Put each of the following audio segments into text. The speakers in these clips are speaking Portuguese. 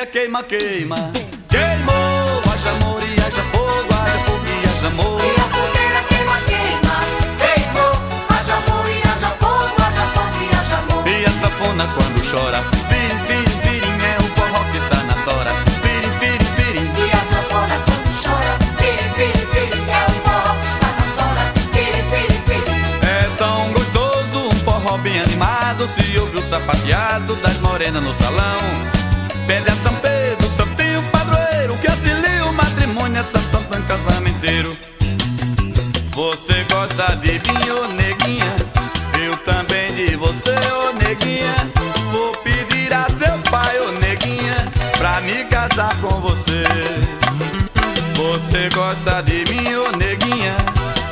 queima, queima. Queimou, haja amor e haja fogo e haja amor. E a fogueira queima, queima. Queimou, haja amor e haja fogo e haja amor. E a sanfona quando chora, pirim, pirim, pirim, é o forró que está na tora. Pirim, pirim, pirim. E a sanfona quando chora, pirim, pirim, pirim, é o forró que está na tora. Pirim, pirim, pirim. É tão gostoso um forró bem animado, se ouve o sapateado das morenas no salão. Pede a São Pedro, Santinho padroeiro, que auxilia o matrimônio, essa Santana casamenteiro. Você gosta de vinho, neguinha? Eu também de você, ô neguinha. Vou pedir a seu pai, ô neguinha, pra me casar com você. Você gosta de mim, ô neguinha?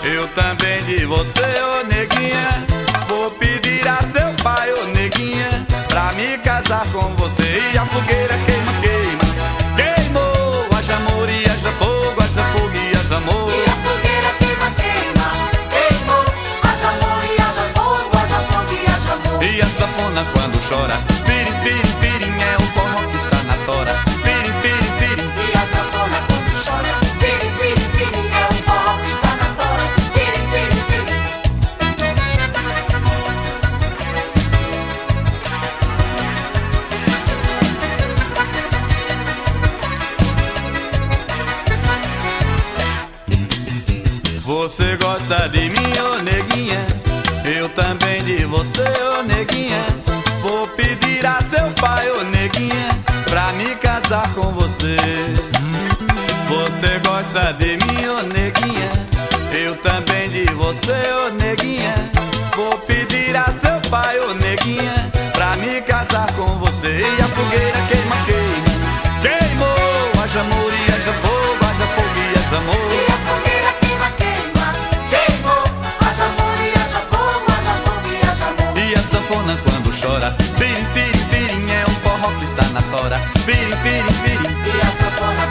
Eu também de você, ô neguinha. Vou pedir a seu pai, ô neguinha, pra me casar com você. E a fogueira queima, queima. Queimou, haja amor e haja fogo e haja amor. E a fogueira queima, queima. Queimou, haja amor e haja fogo e haja amor. E a sanfona quando chora, pirim, pirim, pirim, é o forró que está na tora. Pirim, pirim, pirim. E a sanfona quando chora, pirim, pirim, pirim, é o forró que está na tora. Pirim, pirim, pirim. Você gosta de mim, ô neguinha? Eu também de você, ô neguinha. Vou pedir a seu pai, ô neguinha, pra me casar com você. Você gosta de mim, ô neguinha? Eu também de você, ô neguinha. Vou pedir a seu pai, ô neguinha, pra me casar com você. E a fogueira queima, queima. Queimou, haja amor e haja fogo e haja amor. E a fogueira queima, queima. Queimou, haja amor e haja fogo e haja amor. E a sanfona quando chora, pirim, pirim, pirim, é um forró que está na tora. Pirim, pirim, pirim. E a sanfona